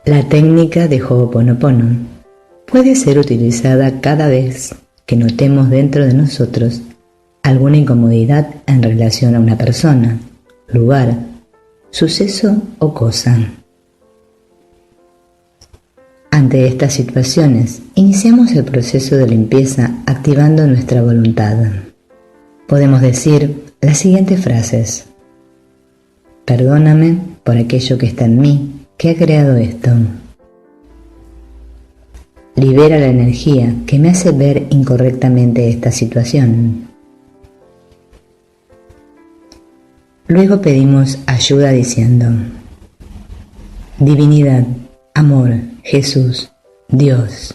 La técnica de Ho'oponopono puede ser utilizada cada vez que notemos dentro de nosotros alguna incomodidad en relación a una persona, lugar, suceso o cosa. Ante estas situaciones, iniciamos el proceso de limpieza activando nuestra voluntad. Podemos decir las siguientes frases: perdóname por aquello que está en mí que ha creado esto. Libera la energía que me hace ver incorrectamente esta situación. Luego pedimos ayuda diciendo: Divinidad, amor, Jesús, Dios,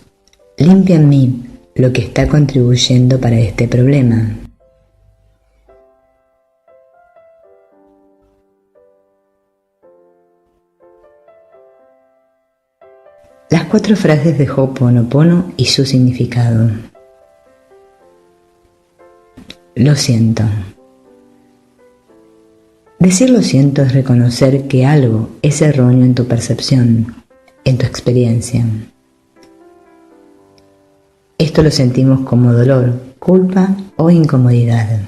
limpia en mí lo que está contribuyendo para este problema. Las 4 frases de Ho'oponopono y su significado. Lo siento. Decir lo siento es reconocer que algo es erróneo en tu percepción, en tu experiencia. Esto lo sentimos como dolor, culpa o incomodidad.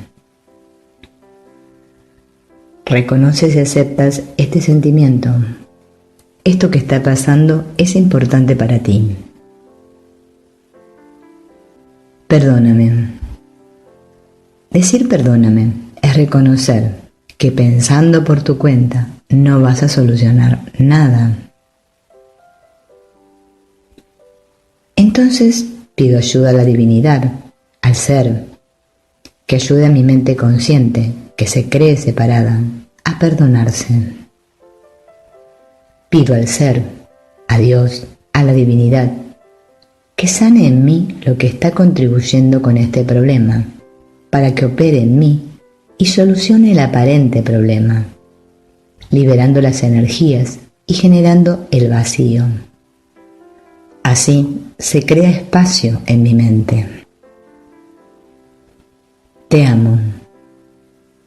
Reconoces y aceptas este sentimiento. Esto que está pasando es importante para ti. Perdóname. Decir perdóname es reconocer que pensando por tu cuenta no vas a solucionar nada. Entonces pido ayuda a la divinidad, al ser, que ayude a mi mente consciente, que se cree separada, a perdonarse. Pido al ser, a Dios, a la divinidad, que sane en mí lo que está contribuyendo con este problema, para que opere en mí y solucione el aparente problema, liberando las energías y generando el vacío. Así se crea espacio en mi mente. Te amo.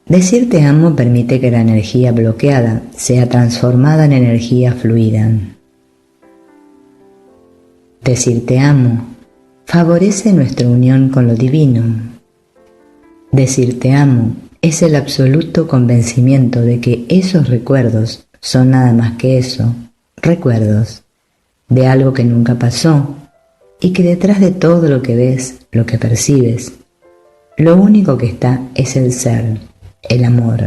Decir te amo permite que la energía bloqueada sea transformada en energía fluida. Decir te amo favorece nuestra unión con lo divino. Decir te amo es el absoluto convencimiento de que esos recuerdos son nada más que eso, recuerdos de algo que nunca pasó y que detrás de todo lo que ves, lo que percibes, lo único que está es el ser, el amor.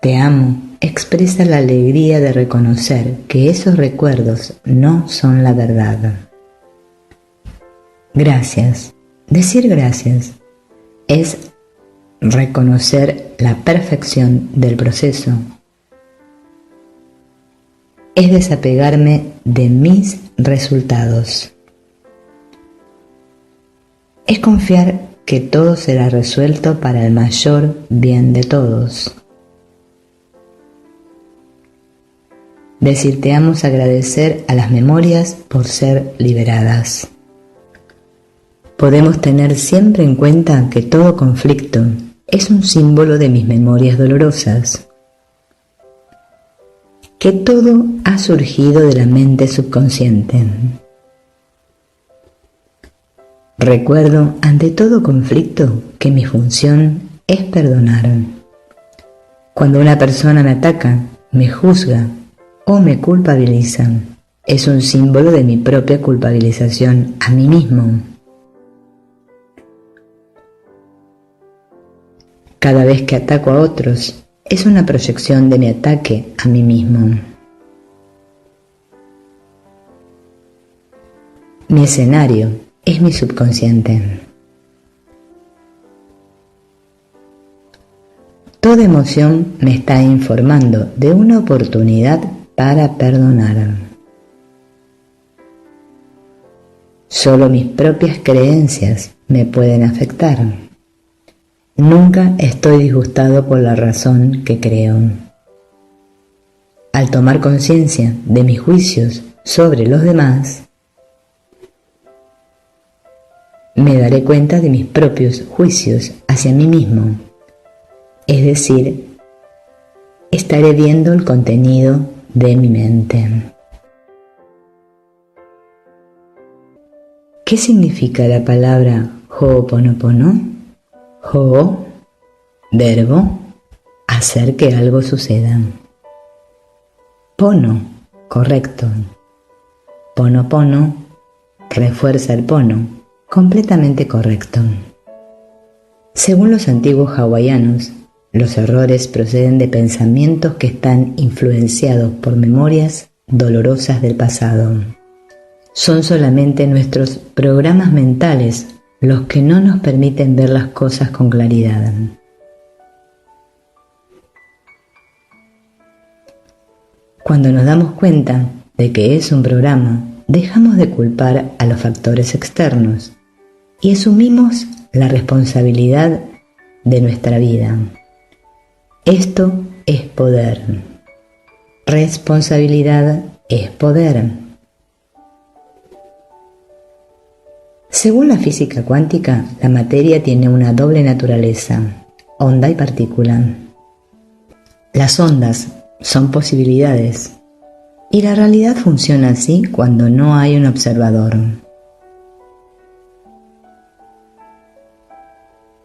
Te amo expresa la alegría de reconocer que esos recuerdos no son la verdad. Gracias. Decir gracias es reconocer la perfección del proceso. Es desapegarme de mis resultados. Es confiar que todo será resuelto para el mayor bien de todos. Decir te amo es agradecer a las memorias por ser liberadas. Podemos tener siempre en cuenta que todo conflicto es un símbolo de mis memorias dolorosas, que todo ha surgido de la mente subconsciente. Recuerdo ante todo conflicto que mi función es perdonar. Cuando una persona me ataca, me juzga o me culpabiliza, es un símbolo de mi propia culpabilización a mí mismo. Cada vez que ataco a otros, es una proyección de mi ataque a mí mismo. Mi escenario es mi subconsciente. Toda emoción me está informando de una oportunidad para perdonar. Solo mis propias creencias me pueden afectar. Nunca estoy disgustado por la razón que creo. Al tomar conciencia de mis juicios sobre los demás, me daré cuenta de mis propios juicios hacia mí mismo, es decir, estaré viendo el contenido de mi mente. ¿Qué significa la palabra Ho'oponopono? Ho, verbo, hacer que algo suceda. Pono, correcto. Ponopono, refuerza el pono, completamente correcto. Según los antiguos hawaianos, los errores proceden de pensamientos que están influenciados por memorias dolorosas del pasado. Son solamente nuestros programas mentales los que no nos permiten ver las cosas con claridad. Cuando nos damos cuenta de que es un programa, dejamos de culpar a los factores externos y asumimos la responsabilidad de nuestra vida. Esto es poder. Responsabilidad es poder. Según la física cuántica, la materia tiene una doble naturaleza, onda y partícula. Las ondas son posibilidades, y la realidad funciona así cuando no hay un observador.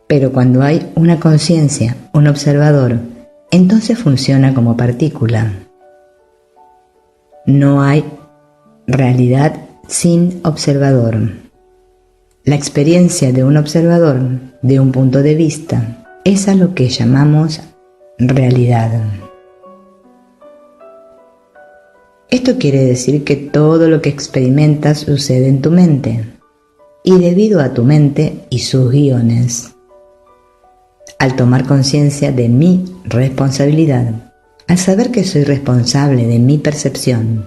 Pero cuando hay una conciencia, un observador, entonces funciona como partícula. No hay realidad sin observador. La experiencia de un observador, de un punto de vista, es a lo que llamamos realidad. Esto quiere decir que todo lo que experimentas sucede en tu mente, y debido a tu mente y sus guiones. Al tomar conciencia de mi responsabilidad, al saber que soy responsable de mi percepción,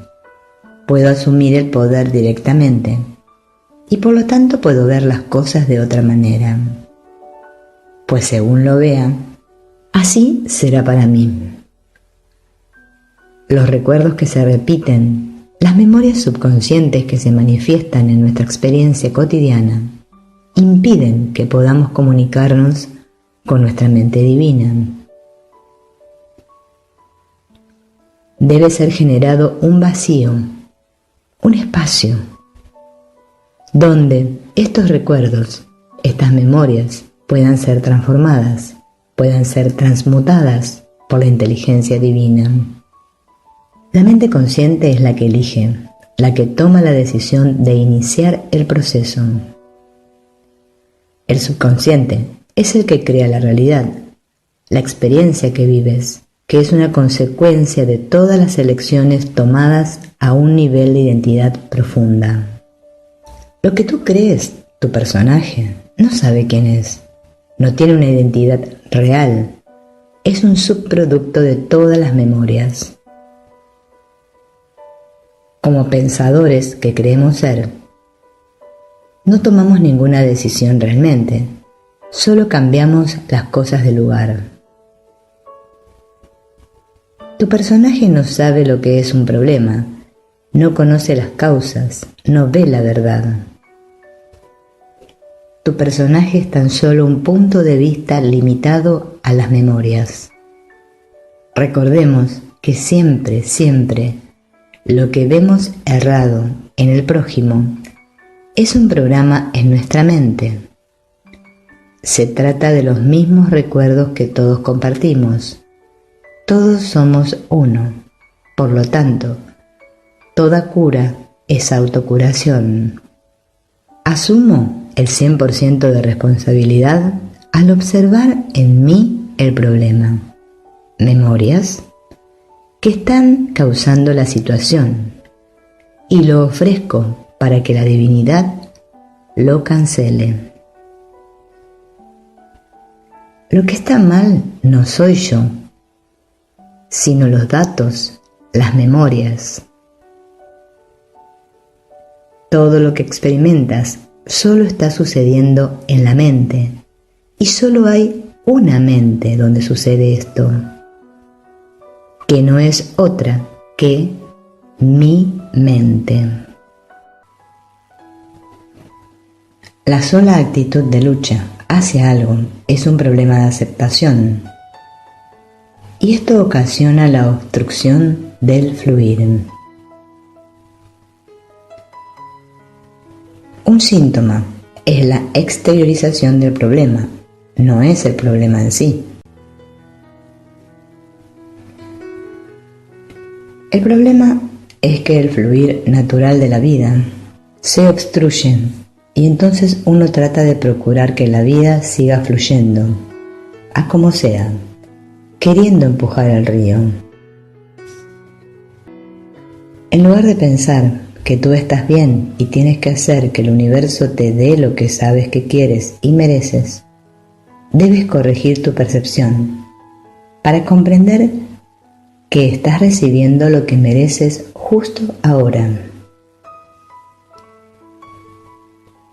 puedo asumir el poder directamente y por lo tanto puedo ver las cosas de otra manera. Pues según lo vea, así será para mí. Los recuerdos que se repiten, las memorias subconscientes que se manifiestan en nuestra experiencia cotidiana, impiden que podamos comunicarnos con nuestra mente divina. Debe ser generado un vacío, un espacio, donde estos recuerdos, estas memorias, puedan ser transformadas, puedan ser transmutadas por la inteligencia divina. La mente consciente es la que elige, la que toma la decisión de iniciar el proceso. El subconsciente es el que crea la realidad, la experiencia que vives, que es una consecuencia de todas las elecciones tomadas a un nivel de identidad profunda. Lo que tú crees, tu personaje, no sabe quién es, no tiene una identidad real, es un subproducto de todas las memorias. Como pensadores que creemos ser, no tomamos ninguna decisión realmente, solo cambiamos las cosas de lugar. Tu personaje no sabe lo que es un problema, no conoce las causas, no ve la verdad. Tu personaje es tan solo un punto de vista limitado a las memorias. Recordemos que siempre, lo que vemos errado en el prójimo es un programa en nuestra mente. Se trata de los mismos recuerdos que todos compartimos. Todos somos uno. Por lo tanto, toda cura es autocuración. Asumo el 100% de responsabilidad al observar en mí el problema. Memorias que están causando la situación y lo ofrezco para que la divinidad lo cancele. Lo que está mal no soy yo, sino los datos, las memorias. Todo lo que experimentas solo está sucediendo en la mente y solo hay una mente donde sucede esto, que no es otra que mi mente. La sola actitud de lucha hacia algo es un problema de aceptación. y esto ocasiona la obstrucción del fluir. Un síntoma es la exteriorización del problema, no es el problema en sí. El problema es que el fluir natural de la vida se obstruye y entonces uno trata de procurar que la vida siga fluyendo, a como sea, queriendo empujar el río. En lugar de pensar que tú estás bien y tienes que hacer que el universo te dé lo que sabes que quieres y mereces, debes corregir tu percepción para comprender que estás recibiendo lo que mereces justo ahora.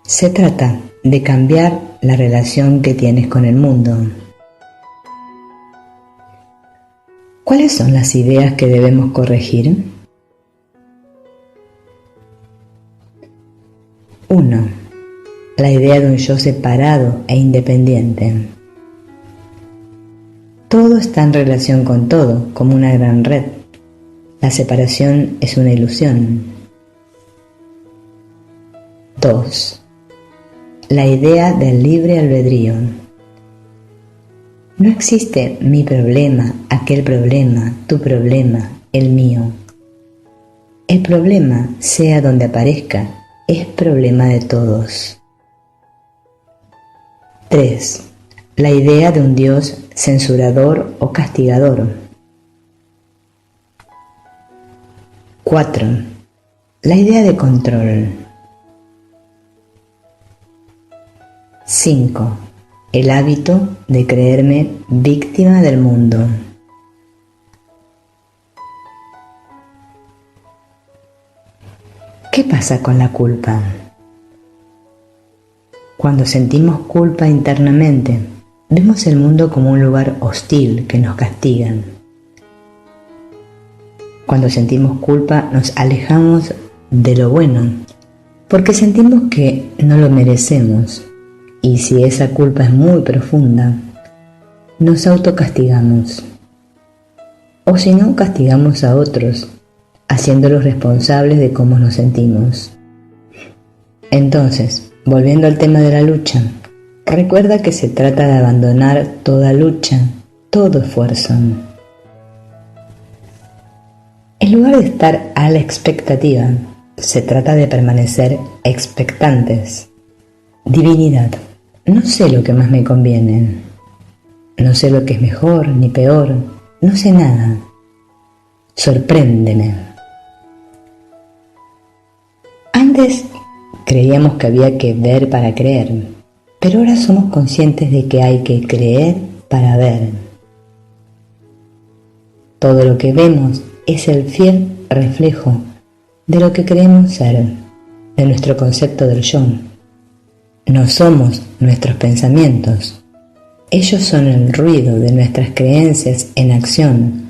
Se trata de cambiar la relación que tienes con el mundo. ¿Cuáles son las ideas que debemos corregir? 1. La idea de un yo separado e independiente. Todo está en relación con todo, como una gran red. La separación es una ilusión. 2. La idea del libre albedrío. No existe mi problema, aquel problema, tu problema, el mío. El problema, sea donde aparezca, es problema de todos. 3. La idea de un Dios censurador o castigador. 4. La idea de control. 5. El hábito de creerme víctima del mundo. ¿Qué pasa con la culpa? Cuando sentimos culpa internamente, vemos el mundo como un lugar hostil que nos castiga. Cuando sentimos culpa, nos alejamos de lo bueno, porque sentimos que no lo merecemos, y si esa culpa es muy profunda, nos autocastigamos. O si no, castigamos a otros, haciéndolos responsables de cómo nos sentimos. Entonces, volviendo al tema de la lucha, recuerda que se trata de abandonar toda lucha, todo esfuerzo. En lugar de estar a la expectativa, se trata de permanecer expectantes. Divinidad, no sé lo que más me conviene. No sé lo que es mejor ni peor. No sé nada. Sorpréndeme. Antes creíamos que había que ver para creer, pero ahora somos conscientes de que hay que creer para ver. Todo lo que vemos es el fiel reflejo de lo que creemos ser, de nuestro concepto del yo. No somos nuestros pensamientos, ellos son el ruido de nuestras creencias en acción,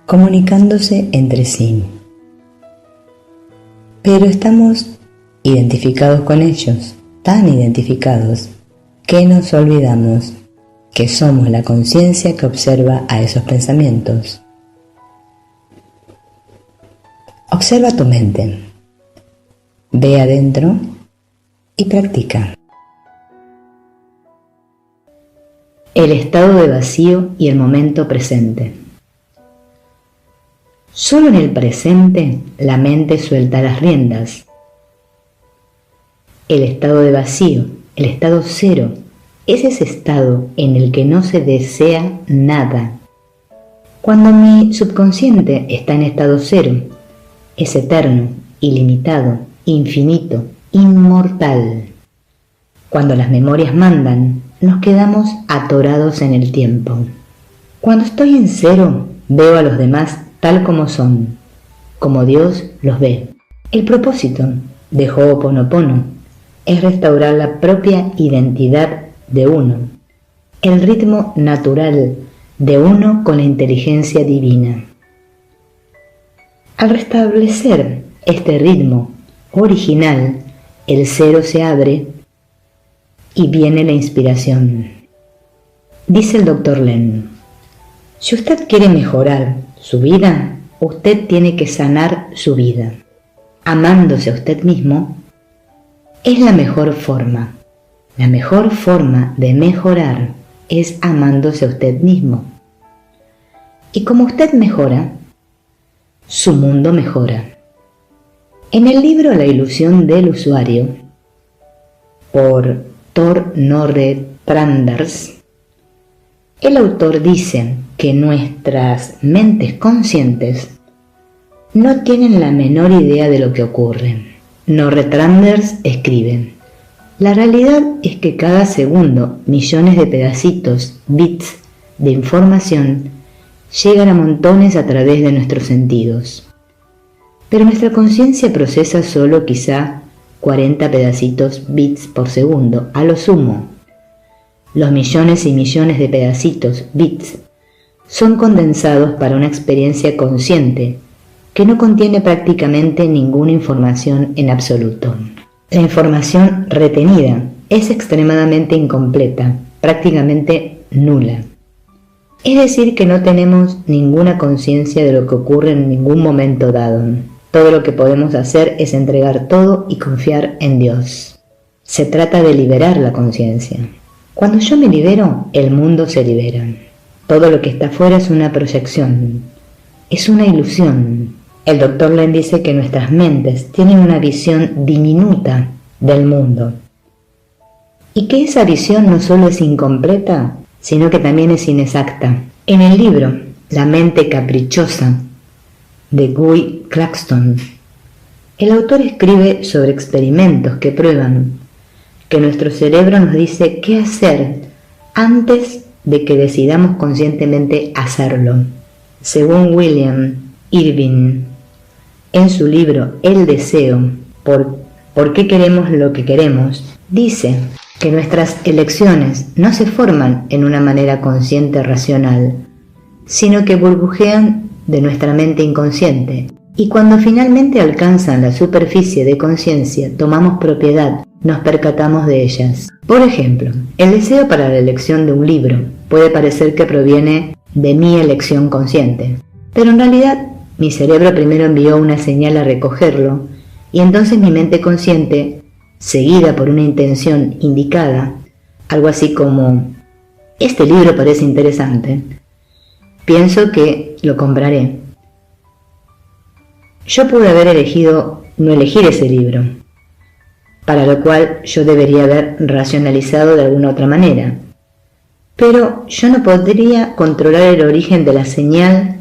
comunicándose entre sí. Pero estamos identificados con ellos, tan identificados, que nos olvidamos que somos la conciencia que observa a esos pensamientos. Observa tu mente, ve adentro y practica. El estado de vacío y el momento presente. Solo en el presente la mente suelta las riendas. El estado de vacío, el estado cero, es ese estado en el que no se desea nada. Cuando mi subconsciente está en estado cero, es eterno, ilimitado, infinito, inmortal. Cuando las memorias mandan, nos quedamos atorados en el tiempo. Cuando estoy en cero, veo a los demás tal como son, como Dios los ve. El propósito de Ho'oponopono es restaurar la propia identidad de uno, el ritmo natural de uno con la inteligencia divina. Al restablecer este ritmo original, el cero se abre y viene la inspiración. Dice el Dr. Len: Si usted quiere mejorar su vida, usted tiene que sanar su vida. Amándose a usted mismo es la mejor forma. La mejor forma de mejorar es amándose a usted mismo. Y como usted mejora, su mundo mejora. En el libro La ilusión del usuario, por Tor Snorre Tranders, el autor dice que nuestras mentes conscientes no tienen la menor idea de lo que ocurre. Snorre Tranders escribe: la realidad es que cada segundo millones de pedacitos, bits de información llegan a montones a través de nuestros sentidos. Pero nuestra conciencia procesa solo quizá 40 pedacitos bits por segundo, a lo sumo. Los millones y millones de pedacitos bits son condensados para una experiencia consciente que no contiene prácticamente ninguna información en absoluto. La información retenida es extremadamente incompleta, prácticamente nula. Es decir, que no tenemos ninguna conciencia de lo que ocurre en ningún momento dado. Todo lo que podemos hacer es entregar todo y confiar en Dios. Se trata de liberar la conciencia. Cuando yo me libero, el mundo se libera. Todo lo que está afuera es una proyección, es una ilusión. El Dr. Len dice que nuestras mentes tienen una visión diminuta del mundo y que esa visión no solo es incompleta, sino que también es inexacta. En el libro La mente caprichosa de Guy Claxton, el autor escribe sobre experimentos que prueban que nuestro cerebro nos dice qué hacer antes de que decidamos conscientemente hacerlo. Según William Irving, en su libro El deseo, ¿por qué queremos lo que queremos?, dice que nuestras elecciones no se forman en una manera consciente racional, sino que burbujean de nuestra mente inconsciente, y cuando finalmente alcanzan la superficie de conciencia, tomamos propiedad, nos percatamos de ellas. Por ejemplo, el deseo para la elección de un libro puede parecer que proviene de mi elección consciente, pero en realidad mi cerebro primero envió una señal a recogerlo, y entonces mi mente consciente, seguida por una intención indicada, algo así como: este libro parece interesante, pienso que lo compraré. Yo pude haber elegido no elegir ese libro, para lo cual yo debería haber racionalizado de alguna otra manera, pero yo no podría controlar el origen de la señal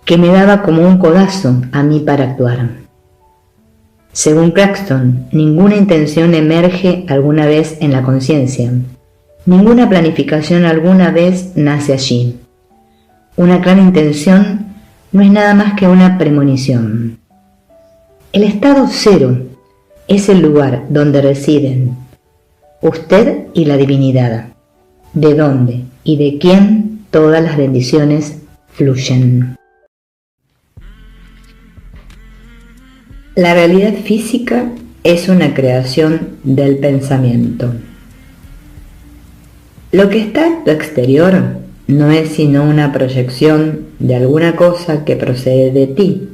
que me daba como un codazo a mí para actuar. Según Claxton, ninguna intención emerge alguna vez en la conciencia, ninguna planificación alguna vez nace allí. Una clara intención no es nada más que una premonición. El estado cero es el lugar donde residen usted y la divinidad, de donde y de quién todas las bendiciones fluyen. La realidad física es una creación del pensamiento. Lo que está en tu exterior no es sino una proyección de alguna cosa que procede de ti.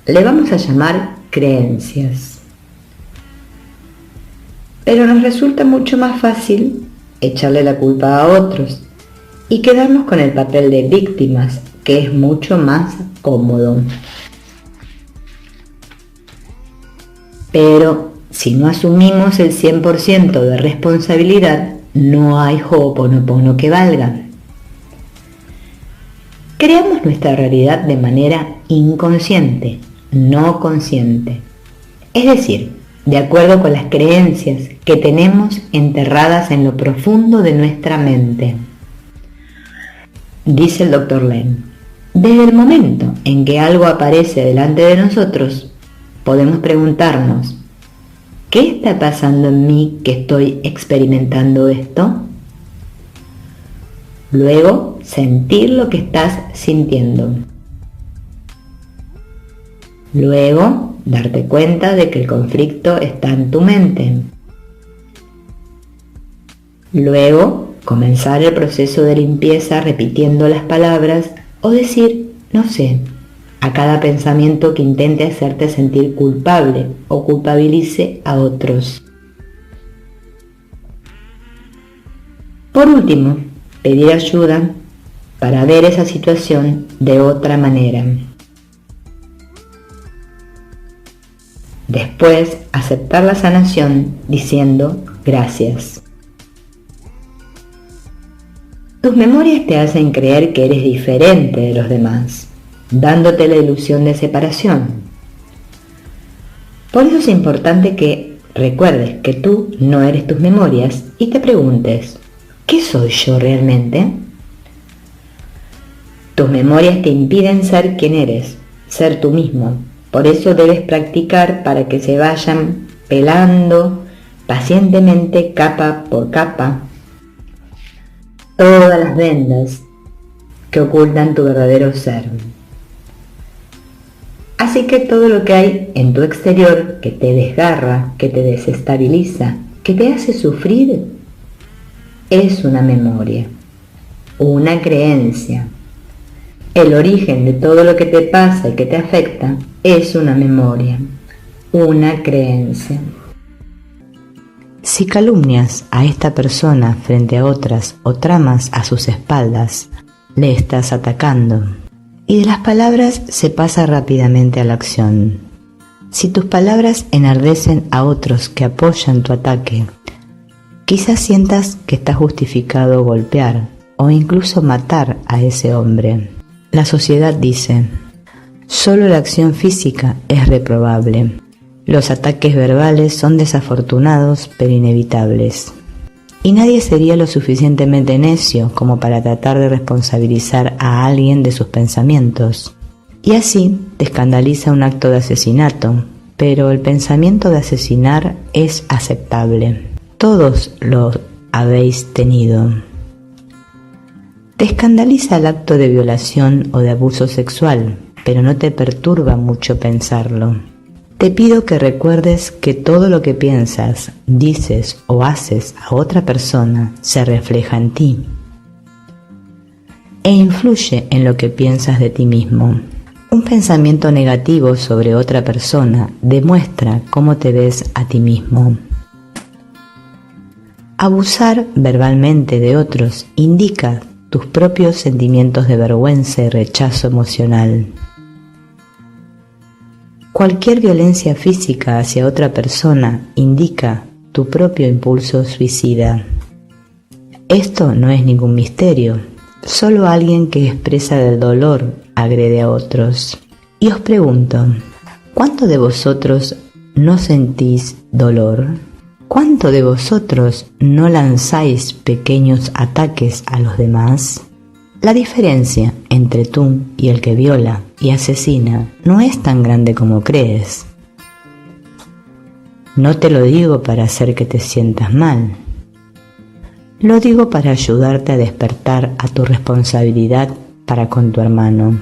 Le vamos a llamar creencias. Pero nos resulta mucho más fácil echarle la culpa a otros y quedarnos con el papel de víctimas, que es mucho más cómodo. Pero si no asumimos el 100% de responsabilidad, no hay Ho'oponopono que valga. Creamos nuestra realidad de manera inconsciente, no consciente. Es decir, de acuerdo con las creencias que tenemos enterradas en lo profundo de nuestra mente. Dice el Dr. Len: desde el momento en que algo aparece delante de nosotros, podemos preguntarnos: ¿qué está pasando en mí que estoy experimentando esto? Luego, sentir lo que estás sintiendo. Luego, darte cuenta de que el conflicto está en tu mente. Luego, comenzar el proceso de limpieza repitiendo las palabras o decir no sé a cada pensamiento que intente hacerte sentir culpable o culpabilice a otros. Por último, pedir ayuda para ver esa situación de otra manera. Después, aceptar la sanación diciendo gracias. Tus memorias te hacen creer que eres diferente de los demás, dándote la ilusión de separación. Por eso es importante que recuerdes que tú no eres tus memorias y te preguntes, ¿qué soy yo realmente? Tus memorias te impiden ser quien eres, ser tú mismo. Por eso debes practicar para que se vayan pelando pacientemente, capa por capa, todas las vendas que ocultan tu verdadero ser. Así que todo lo que hay en tu exterior que te desgarra, que te desestabiliza, que te hace sufrir, es una memoria, una creencia. El origen de todo lo que te pasa y que te afecta es una memoria, una creencia. Si calumnias a esta persona frente a otras o tramas a sus espaldas, le estás atacando. Y de las palabras se pasa rápidamente a la acción. Si tus palabras enardecen a otros que apoyan tu ataque, quizás sientas que está justificado golpear o incluso matar a ese hombre. La sociedad dice, solo la acción física es reprobable. Los ataques verbales son desafortunados pero inevitables. Y nadie sería lo suficientemente necio como para tratar de responsabilizar a alguien de sus pensamientos. Y así te escandaliza un acto de asesinato, pero el pensamiento de asesinar es aceptable. Todos lo habéis tenido. Te escandaliza el acto de violación o de abuso sexual, pero no te perturba mucho pensarlo. Te pido que recuerdes que todo lo que piensas, dices o haces a otra persona se refleja en ti e influye en lo que piensas de ti mismo. Un pensamiento negativo sobre otra persona demuestra cómo te ves a ti mismo. Abusar verbalmente de otros indica tus propios sentimientos de vergüenza y rechazo emocional. Cualquier violencia física hacia otra persona indica tu propio impulso suicida. Esto no es ningún misterio, solo alguien que expresa del dolor agrede a otros. Y os pregunto, ¿cuánto de vosotros no sentís dolor? ¿Cuánto de vosotros no lanzáis pequeños ataques a los demás? La diferencia entre tú y el que viola y asesina no es tan grande como crees. No te lo digo para hacer que te sientas mal. Lo digo para ayudarte a despertar a tu responsabilidad para con tu hermano.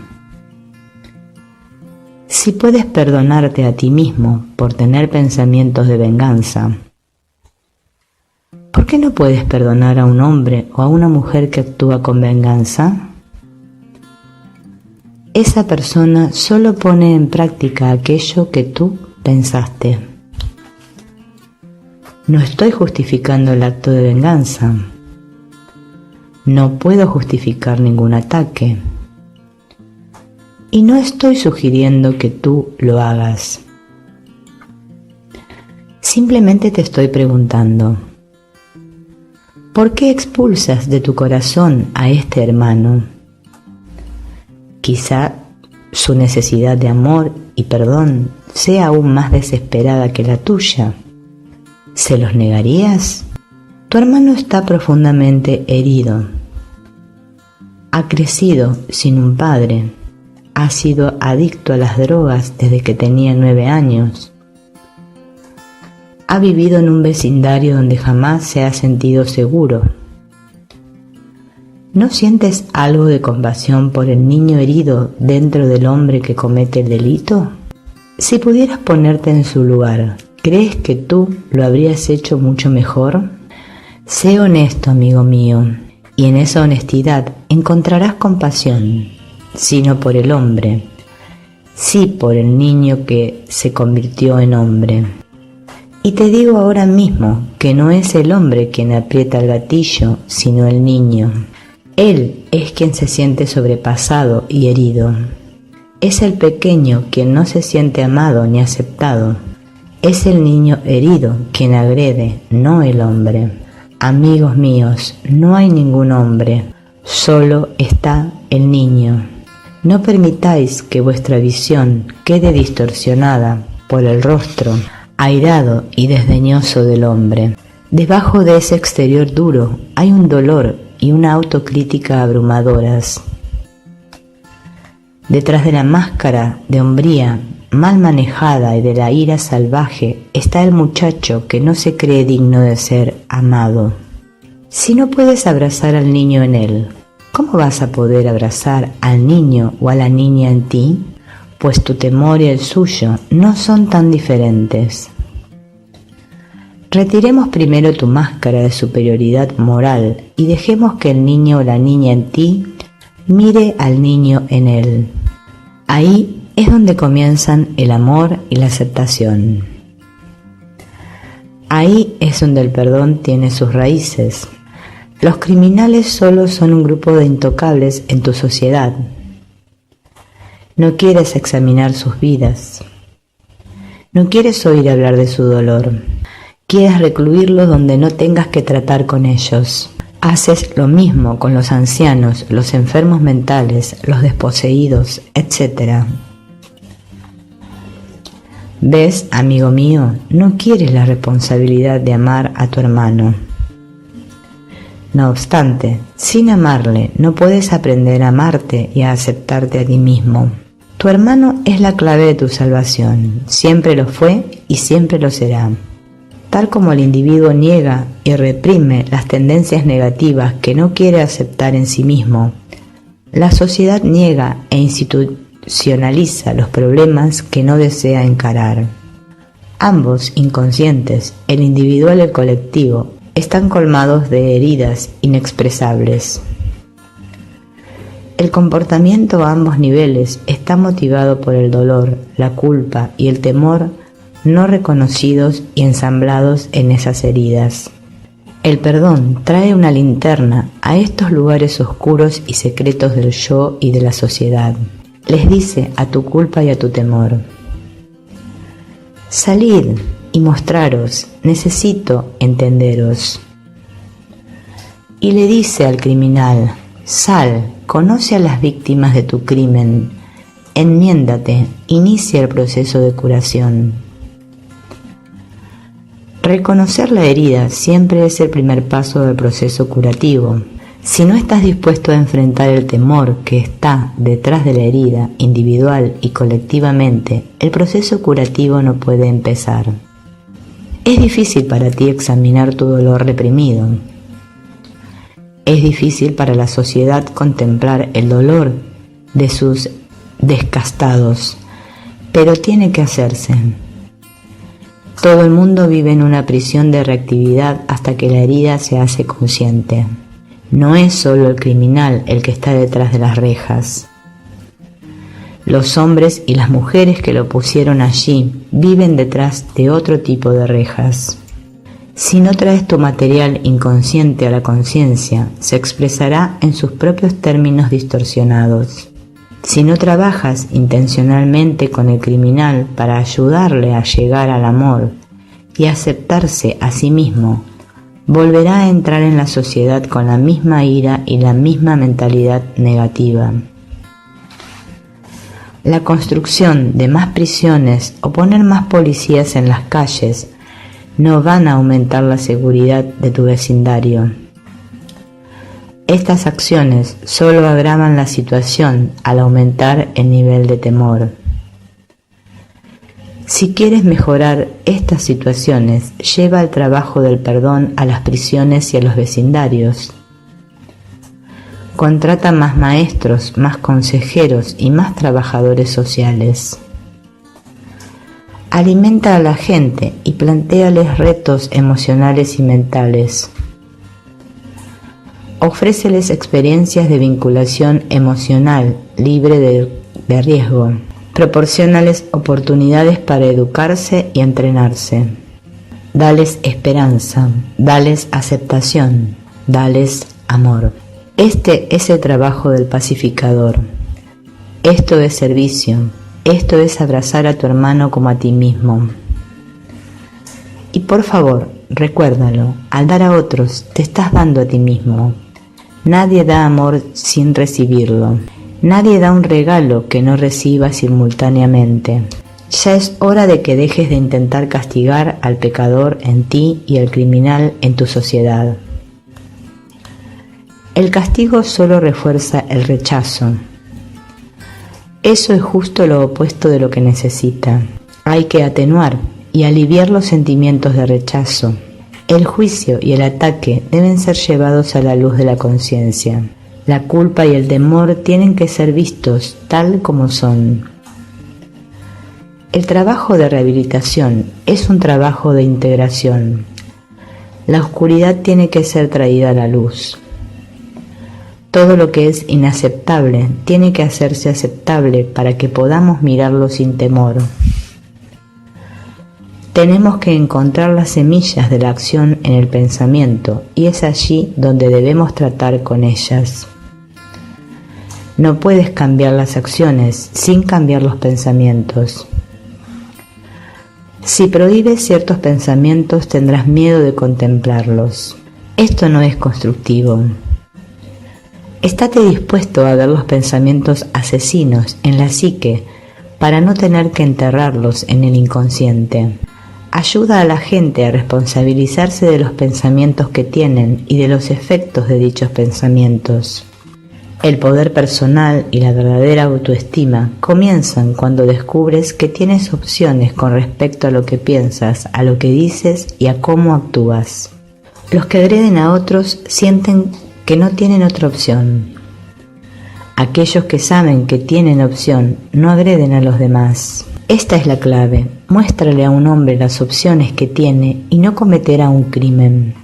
Si puedes perdonarte a ti mismo por tener pensamientos de venganza, ¿por qué no puedes perdonar a un hombre o a una mujer que actúa con venganza? Esa persona solo pone en práctica aquello que tú pensaste. No estoy justificando el acto de venganza. No puedo justificar ningún ataque. Y no estoy sugiriendo que tú lo hagas. Simplemente te estoy preguntando, ¿por qué expulsas de tu corazón a este hermano? Quizá su necesidad de amor y perdón sea aún más desesperada que la tuya. ¿Se los negarías? Tu hermano está profundamente herido. Ha crecido sin un padre. Ha sido adicto a las drogas desde que tenía 9 años. Ha vivido en un vecindario donde jamás se ha sentido seguro. ¿No sientes algo de compasión por el niño herido dentro del hombre que comete el delito? Si pudieras ponerte en su lugar, ¿crees que tú lo habrías hecho mucho mejor? Sé honesto, amigo mío, y en esa honestidad encontrarás compasión, sino por el hombre, sí por el niño que se convirtió en hombre. Y te digo ahora mismo que no es el hombre quien aprieta el gatillo, sino el niño. Él es quien se siente sobrepasado y herido. Es el pequeño quien no se siente amado ni aceptado. Es el niño herido quien agrede, no el hombre. Amigos míos, no hay ningún hombre, solo está el niño. No permitáis que vuestra visión quede distorsionada por el rostro airado y desdeñoso del hombre. Debajo de ese exterior duro hay un dolor y una autocrítica abrumadoras. Detrás de la máscara de hombría mal manejada y de la ira salvaje está el muchacho que no se cree digno de ser amado. Si no puedes abrazar al niño en él, ¿cómo vas a poder abrazar al niño o a la niña en ti? Pues tu temor y el suyo no son tan diferentes. Retiremos primero tu máscara de superioridad moral y dejemos que el niño o la niña en ti mire al niño en él. Ahí es donde comienzan el amor y la aceptación. Ahí es donde el perdón tiene sus raíces. Los criminales solo son un grupo de intocables en tu sociedad. No quieres examinar sus vidas. No quieres oír hablar de su dolor. Quieres recluirlos donde no tengas que tratar con ellos. Haces lo mismo con los ancianos, los enfermos mentales, los desposeídos, etc. ¿Ves, amigo mío? No quieres la responsabilidad de amar a tu hermano. No obstante, sin amarle, no puedes aprender a amarte y a aceptarte a ti mismo. Tu hermano es la clave de tu salvación, siempre lo fue y siempre lo será. Tal como el individuo niega y reprime las tendencias negativas que no quiere aceptar en sí mismo, la sociedad niega e institucionaliza los problemas que no desea encarar. Ambos inconscientes, el individual y el colectivo, están colmados de heridas inexpresables. El comportamiento a ambos niveles está motivado por el dolor, la culpa y el temor no reconocidos y ensamblados en esas heridas. El perdón trae una linterna a estos lugares oscuros y secretos del yo y de la sociedad. Les dice a tu culpa y a tu temor: salid y mostraros, necesito entenderos. Y le dice al criminal: sal, conoce a las víctimas de tu crimen, enmiéndate, inicia el proceso de curación. Reconocer la herida siempre es el primer paso del proceso curativo. Si no estás dispuesto a enfrentar el temor que está detrás de la herida, individual y colectivamente, el proceso curativo no puede empezar. Es difícil para ti examinar tu dolor reprimido. Es difícil para la sociedad contemplar el dolor de sus descastados, pero tiene que hacerse. Todo el mundo vive en una prisión de reactividad hasta que la herida se hace consciente. No es solo el criminal el que está detrás de las rejas. Los hombres y las mujeres que lo pusieron allí viven detrás de otro tipo de rejas. Si no traes tu material inconsciente a la conciencia, se expresará en sus propios términos distorsionados. Si no trabajas intencionalmente con el criminal para ayudarle a llegar al amor y a aceptarse a sí mismo, volverá a entrar en la sociedad con la misma ira y la misma mentalidad negativa. La construcción de más prisiones o poner más policías en las calles no van a aumentar la seguridad de tu vecindario. Estas acciones solo agravan la situación al aumentar el nivel de temor. Si quieres mejorar estas situaciones, lleva el trabajo del perdón a las prisiones y a los vecindarios. Contrata más maestros, más consejeros y más trabajadores sociales. Alimenta a la gente y plantéales retos emocionales y mentales. Ofréceles experiencias de vinculación emocional libre de riesgo. Proporciónales oportunidades para educarse y entrenarse. Dales esperanza, dales aceptación, dales amor. Este es el trabajo del pacificador. Esto es servicio, esto es abrazar a tu hermano como a ti mismo. Y por favor, recuérdalo, al dar a otros, te estás dando a ti mismo. Nadie da amor sin recibirlo. Nadie da un regalo que no reciba simultáneamente. Ya es hora de que dejes de intentar castigar al pecador en ti y al criminal en tu sociedad. El castigo solo refuerza el rechazo. Eso es justo lo opuesto de lo que necesita. Hay que atenuar y aliviar los sentimientos de rechazo. El juicio y el ataque deben ser llevados a la luz de la conciencia. La culpa y el temor tienen que ser vistos tal como son. El trabajo de rehabilitación es un trabajo de integración. La oscuridad tiene que ser traída a la luz. Todo lo que es inaceptable tiene que hacerse aceptable para que podamos mirarlo sin temor. Tenemos que encontrar las semillas de la acción en el pensamiento y es allí donde debemos tratar con ellas. No puedes cambiar las acciones sin cambiar los pensamientos. Si prohíbes ciertos pensamientos tendrás miedo de contemplarlos. Esto no es constructivo. Estate dispuesto a ver los pensamientos asesinos en la psique para no tener que enterrarlos en el inconsciente. Ayuda a la gente a responsabilizarse de los pensamientos que tienen y de los efectos de dichos pensamientos. El poder personal y la verdadera autoestima comienzan cuando descubres que tienes opciones con respecto a lo que piensas, a lo que dices y a cómo actúas. Los que agreden a otros sienten que no tienen otra opción. Aquellos que saben que tienen opción no agreden a los demás. Esta es la clave. Muéstrale a un hombre las opciones que tiene y no cometerá un crimen.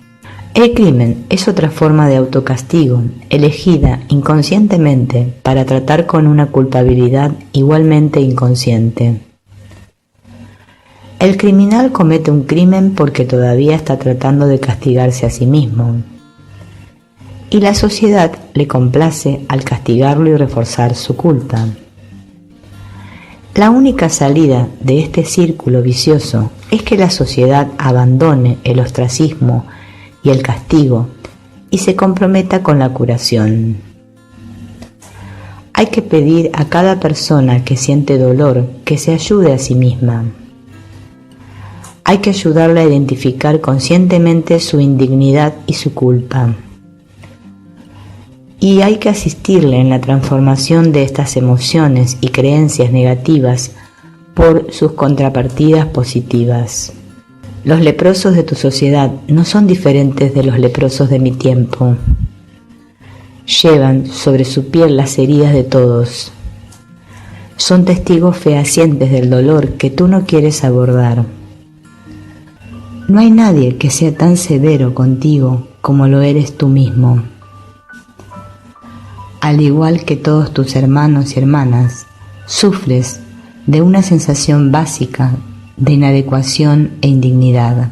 El crimen es otra forma de autocastigo, elegida inconscientemente para tratar con una culpabilidad igualmente inconsciente. El criminal comete un crimen porque todavía está tratando de castigarse a sí mismo. Y la sociedad le complace al castigarlo y reforzar su culpa. La única salida de este círculo vicioso es que la sociedad abandone el ostracismo y el castigo y se comprometa con la curación. Hay que pedir a cada persona que siente dolor que se ayude a sí misma. Hay que ayudarle a identificar conscientemente su indignidad y su culpa. Y hay que asistirle en la transformación de estas emociones y creencias negativas por sus contrapartidas positivas. Los leprosos de tu sociedad no son diferentes de los leprosos de mi tiempo. Llevan sobre su piel las heridas de todos. Son testigos fehacientes del dolor que tú no quieres abordar. No hay nadie que sea tan severo contigo como lo eres tú mismo. Al igual que todos tus hermanos y hermanas, sufres de una sensación básica de inadecuación e indignidad.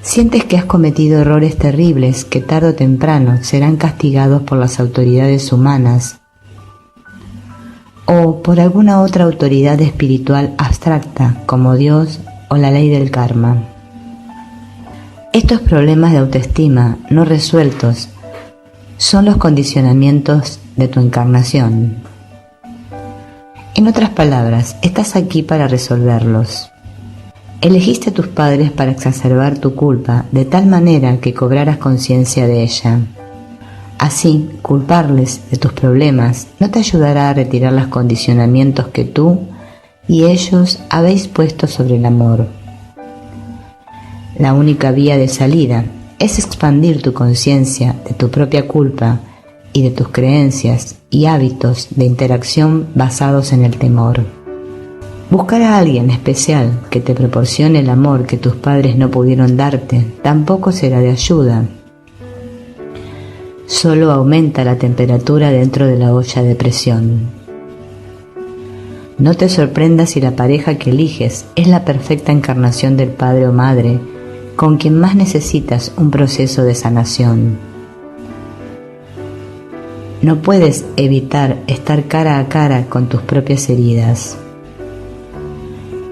Sientes que has cometido errores terribles que tarde o temprano serán castigados por las autoridades humanas o por alguna otra autoridad espiritual abstracta como Dios o la ley del karma. Estos problemas de autoestima no resueltos son los condicionamientos de tu encarnación. En otras palabras, estás aquí para resolverlos. Elegiste a tus padres para exacerbar tu culpa de tal manera que cobraras conciencia de ella. Así, culparles de tus problemas no te ayudará a retirar los condicionamientos que tú y ellos habéis puesto sobre el amor. La única vía de salida es expandir tu conciencia de tu propia culpa y de tus creencias y hábitos de interacción basados en el temor. Buscar a alguien especial que te proporcione el amor que tus padres no pudieron darte tampoco será de ayuda. solo aumenta la temperatura dentro de la olla de presión. No te sorprendas si la pareja que eliges es la perfecta encarnación del padre o madre con quien más necesitas un proceso de sanación. No puedes evitar estar cara a cara con tus propias heridas.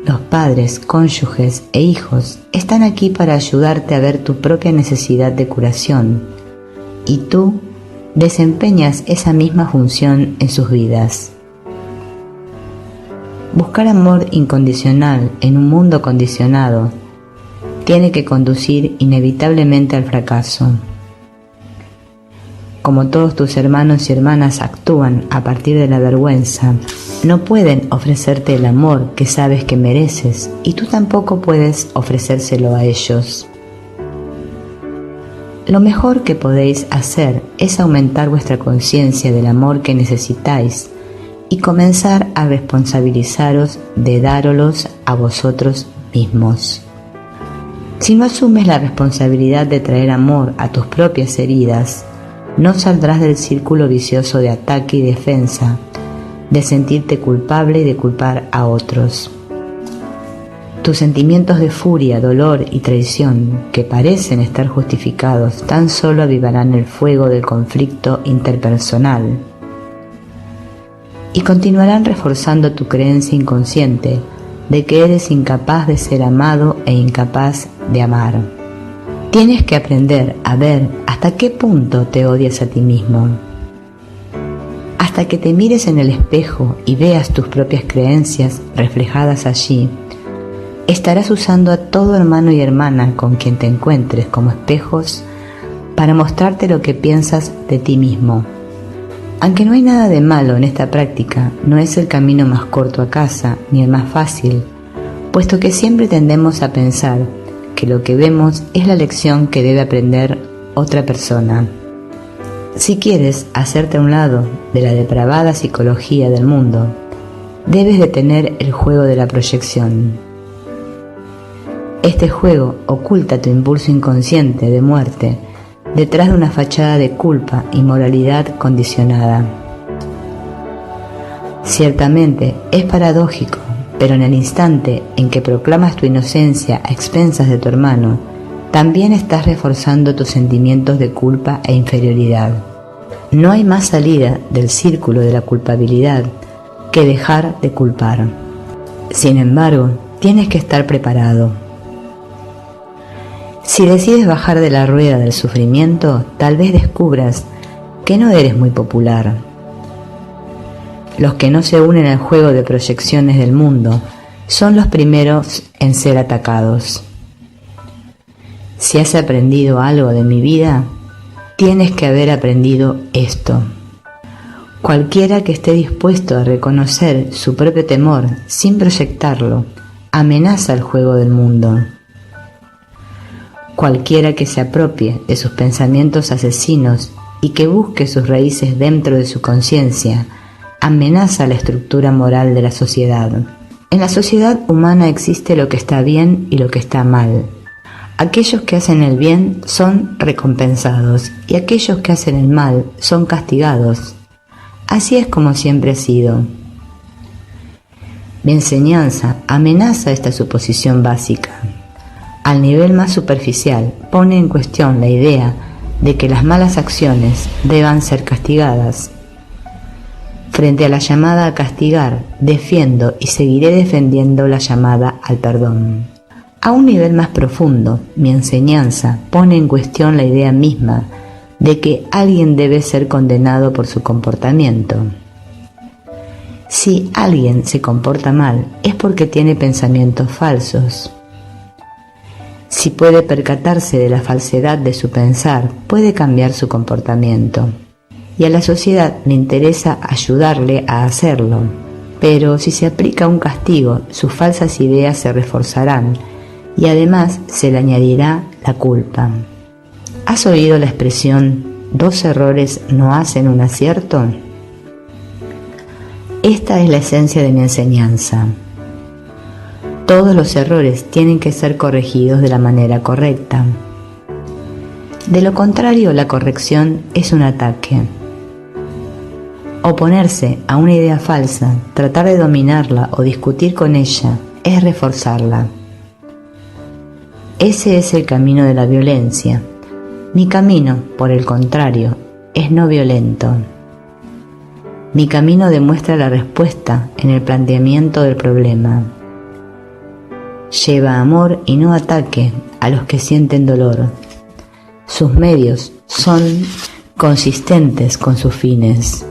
Los padres, cónyuges e hijos están aquí para ayudarte a ver tu propia necesidad de curación, y tú desempeñas esa misma función en sus vidas. Buscar amor incondicional en un mundo condicionado tiene que conducir inevitablemente al fracaso. Como todos tus hermanos y hermanas actúan a partir de la vergüenza, no pueden ofrecerte el amor que sabes que mereces, y tú tampoco puedes ofrecérselo a ellos. Lo mejor que podéis hacer es aumentar vuestra conciencia del amor que necesitáis y comenzar a responsabilizaros de dárolos a vosotros mismos. Si no asumes la responsabilidad de traer amor a tus propias heridas, no saldrás del círculo vicioso de ataque y defensa, de sentirte culpable y de culpar a otros. Tus sentimientos de furia, dolor y traición, que parecen estar justificados, tan solo avivarán el fuego del conflicto interpersonal y continuarán reforzando tu creencia inconsciente de que eres incapaz de ser amado e incapaz de amar. Tienes que aprender a ver hasta qué punto te odias a ti mismo. Hasta que te mires en el espejo y veas tus propias creencias reflejadas allí, estarás usando a todo hermano y hermana con quien te encuentres como espejos para mostrarte lo que piensas de ti mismo. Aunque no hay nada de malo en esta práctica, no es el camino más corto a casa ni el más fácil, puesto que siempre tendemos a pensar que lo que vemos es la lección que debe aprender otra persona. Si quieres hacerte a un lado de la depravada psicología del mundo, debes detener el juego de la proyección. Este juego oculta tu impulso inconsciente de muerte detrás de una fachada de culpa y moralidad condicionada. Ciertamente es paradójico, pero en el instante en que proclamas tu inocencia a expensas de tu hermano, también estás reforzando tus sentimientos de culpa e inferioridad. No hay más salida del círculo de la culpabilidad que dejar de culpar. Sin embargo, tienes que estar preparado. Si decides bajar de la rueda del sufrimiento, tal vez descubras que no eres muy popular. Los que no se unen al juego de proyecciones del mundo son los primeros en ser atacados. Si has aprendido algo de mi vida, tienes que haber aprendido esto. Cualquiera que esté dispuesto a reconocer su propio temor sin proyectarlo, amenaza el juego del mundo. Cualquiera que se apropie de sus pensamientos asesinos y que busque sus raíces dentro de su conciencia, amenaza la estructura moral de la sociedad. En la sociedad humana existe lo que está bien y lo que está mal. Aquellos que hacen el bien son recompensados y aquellos que hacen el mal son castigados. Así es como siempre ha sido. Mi enseñanza amenaza esta suposición básica. Al nivel más superficial, pone en cuestión la idea de que las malas acciones deban ser castigadas. Frente a la llamada a castigar, defiendo y seguiré defendiendo la llamada al perdón. A un nivel más profundo, mi enseñanza pone en cuestión la idea misma de que alguien debe ser condenado por su comportamiento. Si alguien se comporta mal, es porque tiene pensamientos falsos. Si puede percatarse de la falsedad de su pensar, puede cambiar su comportamiento. Y a la sociedad le interesa ayudarle a hacerlo. Pero si se aplica un castigo, sus falsas ideas se reforzarán y además se le añadirá la culpa. ¿Has oído la expresión 2 errores no hacen un acierto? Esta es la esencia de mi enseñanza. Todos los errores tienen que ser corregidos de la manera correcta. De lo contrario, la corrección es un ataque. Oponerse a una idea falsa, tratar de dominarla o discutir con ella, es reforzarla. Ese es el camino de la violencia. Mi camino, por el contrario, es no violento. Mi camino demuestra la respuesta en el planteamiento del problema. Lleva amor y no ataque a los que sienten dolor. Sus medios son consistentes con sus fines.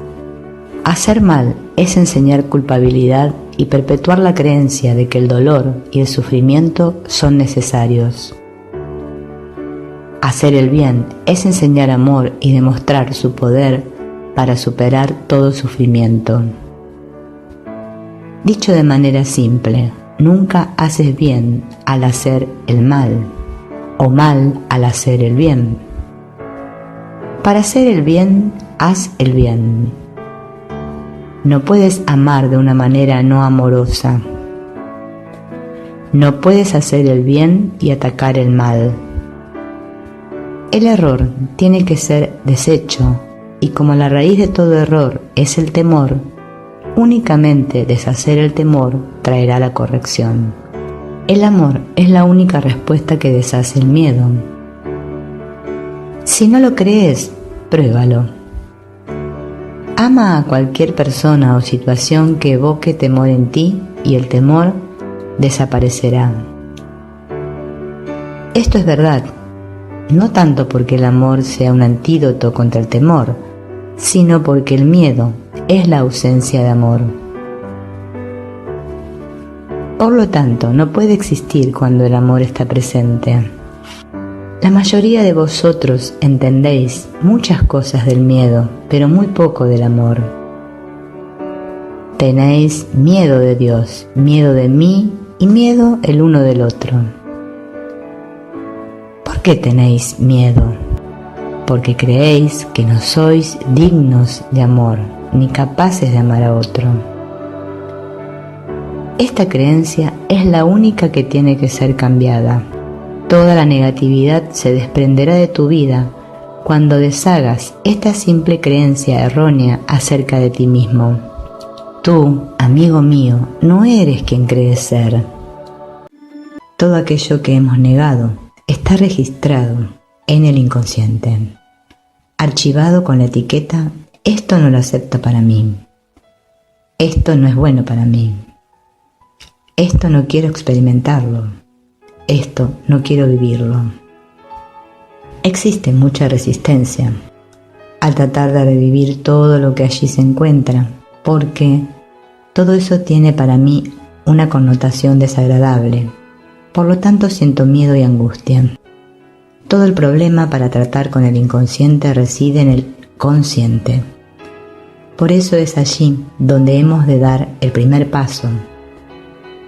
Hacer mal es enseñar culpabilidad y perpetuar la creencia de que el dolor y el sufrimiento son necesarios. Hacer el bien es enseñar amor y demostrar su poder para superar todo sufrimiento. Dicho de manera simple, nunca haces bien al hacer el mal, o mal al hacer el bien. Para hacer el bien, haz el bien. No puedes amar de una manera no amorosa. No puedes hacer el bien y atacar el mal. El error tiene que ser deshecho, y como la raíz de todo error es el temor, únicamente deshacer el temor traerá la corrección. El amor es la única respuesta que deshace el miedo. Si no lo crees, pruébalo. Ama a cualquier persona o situación que evoque temor en ti y el temor desaparecerá. Esto es verdad, no tanto porque el amor sea un antídoto contra el temor, sino porque el miedo es la ausencia de amor. Por lo tanto, no puede existir cuando el amor está presente. La mayoría de vosotros entendéis muchas cosas del miedo, pero muy poco del amor. Tenéis miedo de Dios, miedo de mí y miedo el uno del otro. ¿Por qué tenéis miedo? Porque creéis que no sois dignos de amor, ni capaces de amar a otro. Esta creencia es la única que tiene que ser cambiada. Toda la negatividad se desprenderá de tu vida cuando deshagas esta simple creencia errónea acerca de ti mismo. Tú, amigo mío, no eres quien crees ser. Todo aquello que hemos negado está registrado en el inconsciente, archivado con la etiqueta «Esto no lo acepto para mí», «Esto no es bueno para mí», «Esto no quiero experimentarlo», «Esto no quiero vivirlo». Existe mucha resistencia al tratar de revivir todo lo que allí se encuentra, porque todo eso tiene para mí una connotación desagradable. Por lo tanto, siento miedo y angustia. Todo el problema para tratar con el inconsciente reside en el consciente. Por eso es allí donde hemos de dar el primer paso.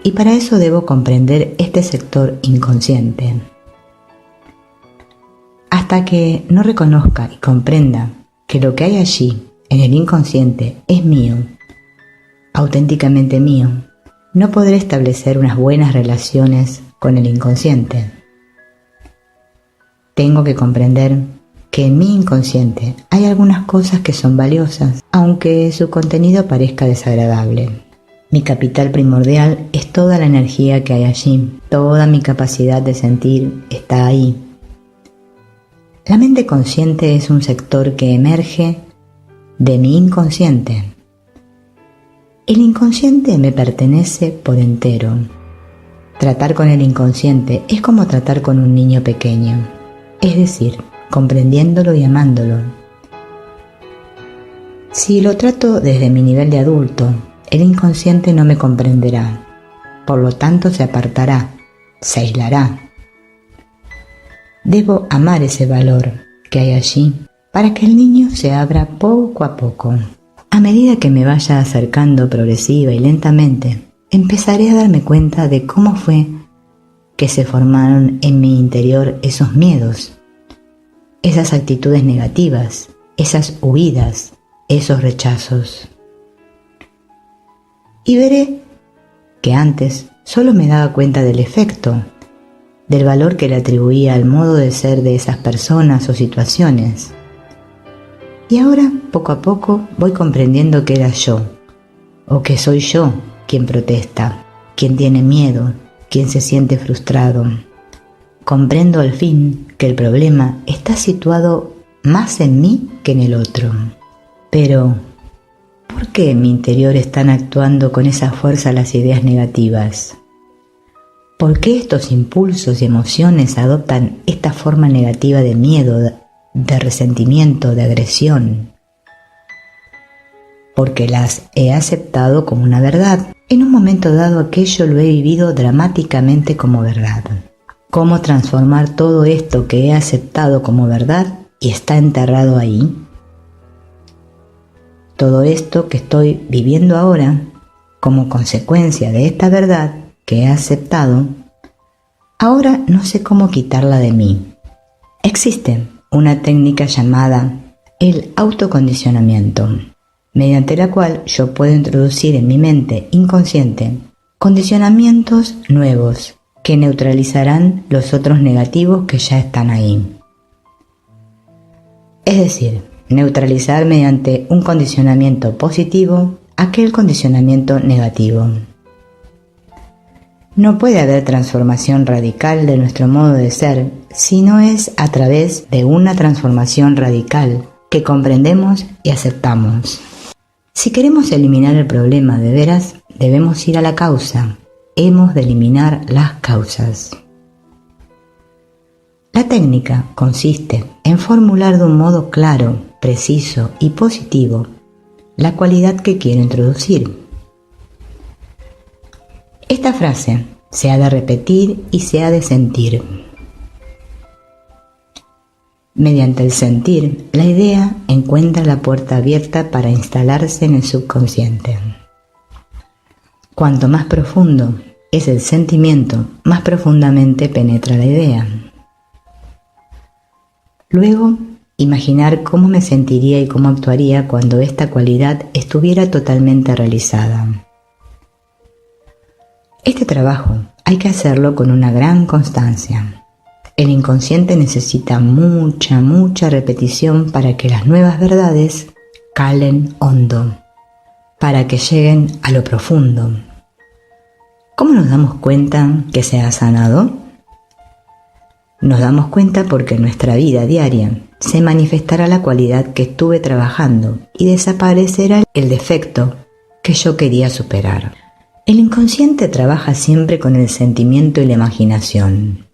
Y para eso debo comprender este sector inconsciente. Hasta que no reconozca y comprenda que lo que hay allí, en el inconsciente, es mío, auténticamente mío, no podré establecer unas buenas relaciones con el inconsciente. Tengo que comprender que en mi inconsciente hay algunas cosas que son valiosas, aunque su contenido parezca desagradable. Mi capital primordial es toda la energía que hay allí, toda mi capacidad de sentir está ahí. La mente consciente es un sector que emerge de mi inconsciente. El inconsciente me pertenece por entero. Tratar con el inconsciente es como tratar con un niño pequeño, es decir, comprendiéndolo y amándolo. Si lo trato desde mi nivel de adulto, el inconsciente no me comprenderá, por lo tanto se apartará, se aislará. Debo amar ese valor que hay allí para que el niño se abra poco a poco. A medida que me vaya acercando progresiva y lentamente, empezaré a darme cuenta de cómo fue que se formaron en mi interior esos miedos, esas actitudes negativas, esas huidas, esos rechazos. Y veré que antes solo me daba cuenta del efecto, del valor que le atribuía al modo de ser de esas personas o situaciones. Y ahora, poco a poco, voy comprendiendo que era yo, o que soy yo quien protesta, quien tiene miedo, quien se siente frustrado. Comprendo al fin que el problema está situado más en mí que en el otro. Pero, ¿por qué en mi interior están actuando con esa fuerza las ideas negativas? ¿Por qué estos impulsos y emociones adoptan esta forma negativa de miedo, de resentimiento, de agresión? Porque las he aceptado como una verdad. En un momento dado aquello lo he vivido dramáticamente como verdad. ¿Cómo transformar todo esto que he aceptado como verdad y está enterrado ahí? Todo esto que estoy viviendo ahora, como consecuencia de esta verdad que he aceptado, ahora no sé cómo quitarla de mí. Existe una técnica llamada el autocondicionamiento, mediante la cual yo puedo introducir en mi mente inconsciente condicionamientos nuevos que neutralizarán los otros negativos que ya están ahí. Es decir, neutralizar mediante un condicionamiento positivo aquel condicionamiento negativo. No puede haber transformación radical de nuestro modo de ser si no es a través de una transformación radical que comprendemos y aceptamos. Si queremos eliminar el problema de veras, debemos ir a la causa. Hemos de eliminar las causas. La técnica consiste en formular de un modo claro, preciso y positivo la cualidad que quiero introducir. Esta frase se ha de repetir y se ha de sentir. Mediante el sentir, la idea encuentra la puerta abierta para instalarse en el subconsciente. Cuanto más profundo es el sentimiento, más profundamente penetra la idea. Luego, imaginar cómo me sentiría y cómo actuaría cuando esta cualidad estuviera totalmente realizada. Este trabajo hay que hacerlo con una gran constancia. El inconsciente necesita mucha repetición para que las nuevas verdades calen hondo, para que lleguen a lo profundo. ¿Cómo nos damos cuenta que se ha sanado? Nos damos cuenta porque en nuestra vida diaria se manifestará la cualidad que estuve trabajando y desaparecerá el defecto que yo quería superar. El inconsciente trabaja siempre con el sentimiento y la imaginación.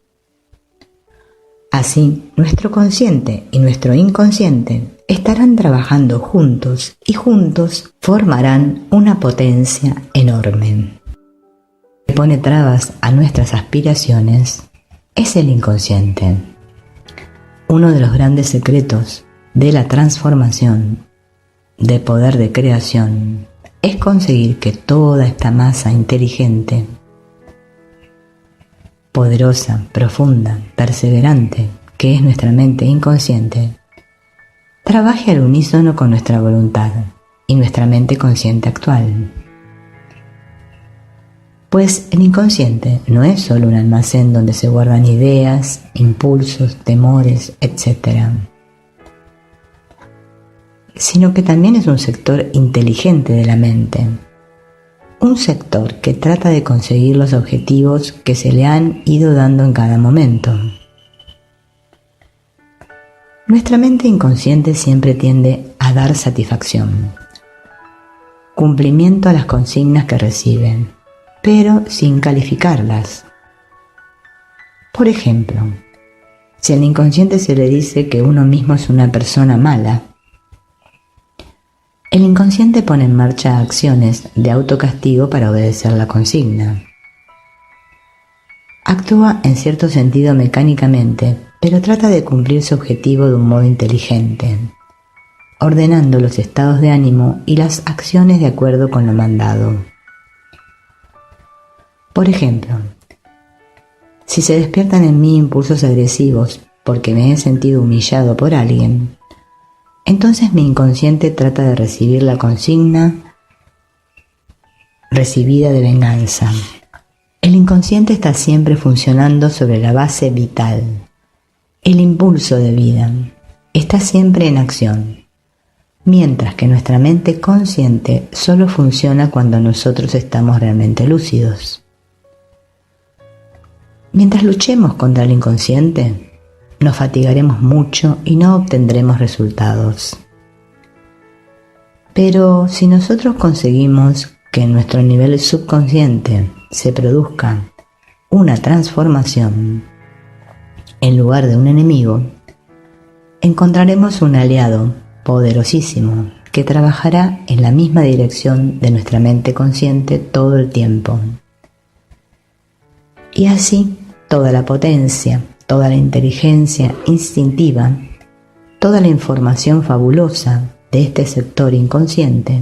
Así, nuestro consciente y nuestro inconsciente estarán trabajando juntos y juntos formarán una potencia enorme. Lo que pone trabas a nuestras aspiraciones es el inconsciente. Uno de los grandes secretos de la transformación, de poder de creación, es conseguir que toda esta masa inteligente, poderosa, profunda, perseverante, que es nuestra mente inconsciente, trabaje al unísono con nuestra voluntad y nuestra mente consciente actual. Pues el inconsciente no es solo un almacén donde se guardan ideas, impulsos, temores, etc., sino que también es un sector inteligente de la mente, un sector que trata de conseguir los objetivos que se le han ido dando en cada momento. Nuestra mente inconsciente siempre tiende a dar satisfacción, cumplimiento a las consignas que reciben, pero sin calificarlas. Por ejemplo, si al inconsciente se le dice que uno mismo es una persona mala, el inconsciente pone en marcha acciones de autocastigo para obedecer la consigna. Actúa en cierto sentido mecánicamente, pero trata de cumplir su objetivo de un modo inteligente, ordenando los estados de ánimo y las acciones de acuerdo con lo mandado. Por ejemplo, si se despiertan en mí impulsos agresivos porque me he sentido humillado por alguien, entonces mi inconsciente trata de recibir la consigna recibida de venganza, El inconsciente está siempre funcionando sobre la base vital. El impulso de vida está siempre en acción, mientras que nuestra mente consciente solo funciona cuando nosotros estamos realmente lúcidos. Mientras luchemos contra el inconsciente, nos fatigaremos mucho y no obtendremos resultados. Pero si nosotros conseguimos que en nuestro nivel subconsciente se produzca una transformación en lugar de un enemigo, encontraremos un aliado poderosísimo que trabajará en la misma dirección de nuestra mente consciente todo el tiempo. Y así, toda la potencia, toda la inteligencia instintiva, toda la información fabulosa de este sector inconsciente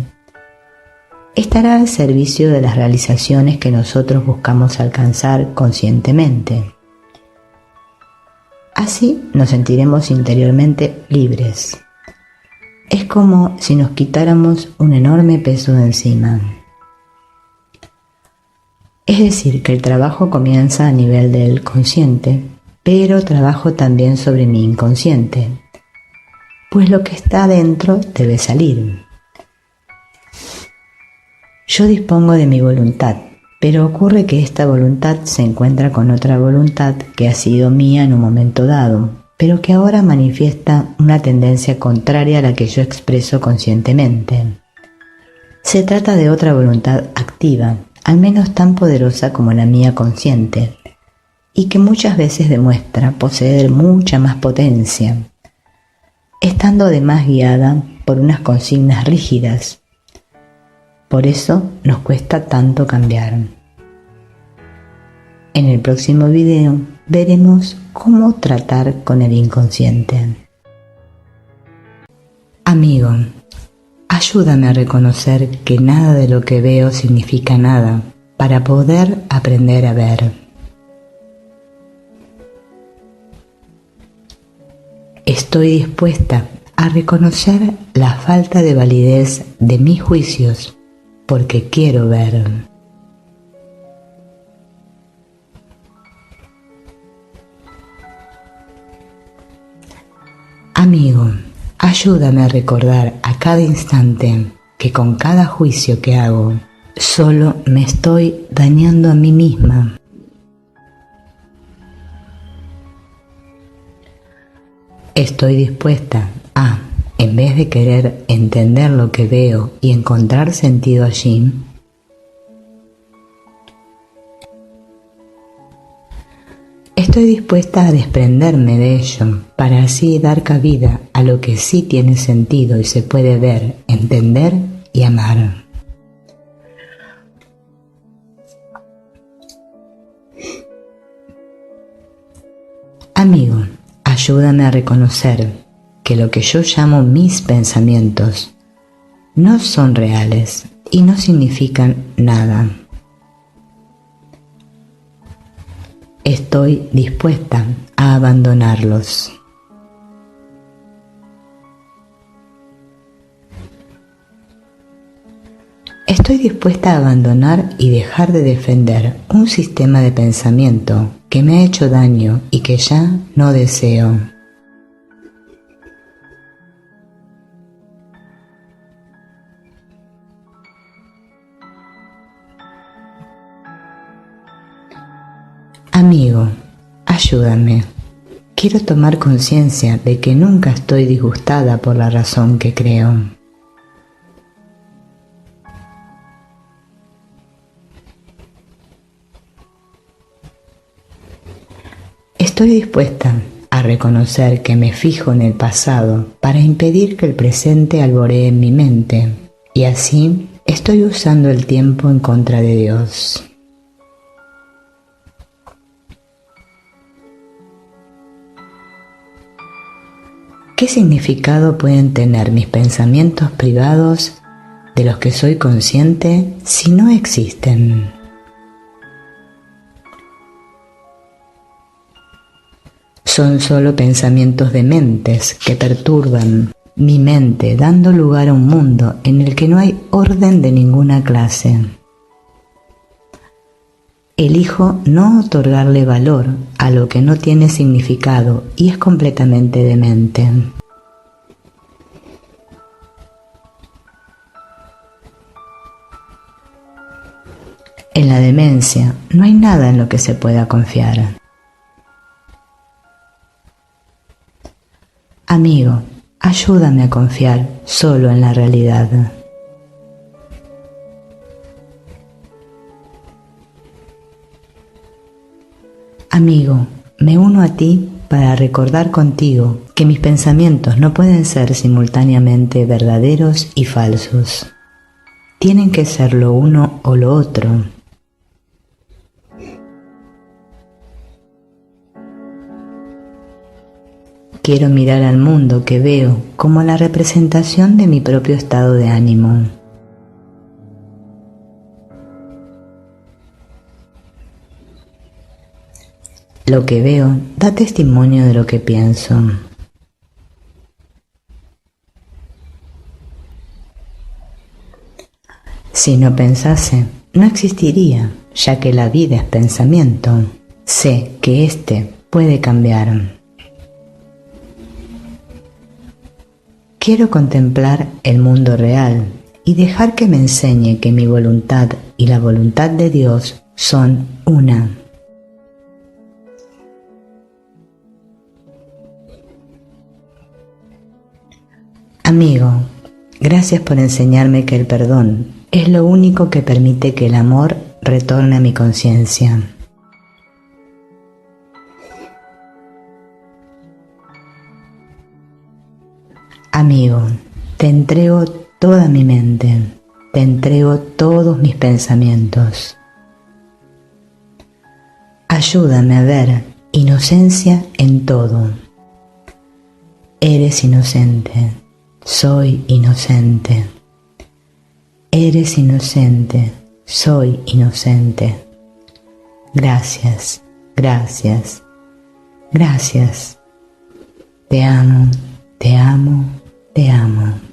estará al servicio de las realizaciones que nosotros buscamos alcanzar conscientemente. Así nos sentiremos interiormente libres. Es como si nos quitáramos un enorme peso de encima. Es decir, que el trabajo comienza a nivel del consciente, pero trabajo también sobre mi inconsciente, pues lo que está dentro debe salir. Yo dispongo de mi voluntad, pero ocurre que esta voluntad se encuentra con otra voluntad que ha sido mía en un momento dado, pero que ahora manifiesta una tendencia contraria a la que yo expreso conscientemente. Se trata de otra voluntad activa, al menos tan poderosa como la mía consciente, y que muchas veces demuestra poseer mucha más potencia, estando además guiada por unas consignas rígidas. Por eso nos cuesta tanto cambiar. En el próximo video veremos cómo tratar con el inconsciente. Amigo, ayúdame a reconocer que nada de lo que veo significa nada para poder aprender a ver. Estoy dispuesta a reconocer la falta de validez de mis juicios porque quiero ver. Amigo, ayúdame a recordar a cada instante que con cada juicio que hago, solo me estoy dañando a mí misma. Estoy dispuesta a, en vez de querer entender lo que veo y encontrar sentido allí, estoy dispuesta a desprenderme de ello para así dar cabida a lo que sí tiene sentido y se puede ver, entender y amar. Amigo, ayúdame a reconocer que lo que yo llamo mis pensamientos no son reales y no significan nada. Estoy dispuesta a abandonarlos. Estoy dispuesta a abandonar y dejar de defender un sistema de pensamiento que me ha hecho daño y que ya no deseo. Amigo, ayúdame. Quiero tomar conciencia de que nunca estoy disgustada por la razón que creo. Estoy dispuesta a reconocer que me fijo en el pasado para impedir que el presente alboree en mi mente, y así estoy usando el tiempo en contra de Dios. ¿Qué significado pueden tener mis pensamientos privados de los que soy consciente si no existen? Son solo pensamientos dementes que perturban mi mente, dando lugar a un mundo en el que no hay orden de ninguna clase. Elijo no otorgarle valor a lo que no tiene significado y es completamente demente. En la demencia no hay nada en lo que se pueda confiar. Amigo, ayúdame a confiar solo en la realidad. Amigo, me uno a ti para recordar contigo que mis pensamientos no pueden ser simultáneamente verdaderos y falsos. Tienen que ser lo uno o lo otro. Quiero mirar al mundo que veo como la representación de mi propio estado de ánimo. Lo que veo da testimonio de lo que pienso. Si no pensase, no existiría, ya que la vida es pensamiento. Sé que éste puede cambiar. Quiero contemplar el mundo real y dejar que me enseñe que mi voluntad y la voluntad de Dios son una. Amigo, gracias por enseñarme que el perdón es lo único que permite que el amor retorne a mi conciencia. Amigo, te entrego toda mi mente, te entrego todos mis pensamientos. Ayúdame a ver inocencia en todo. Eres inocente, soy inocente. Eres inocente, soy inocente. Gracias, gracias, gracias. Te amo, te amo, te amo.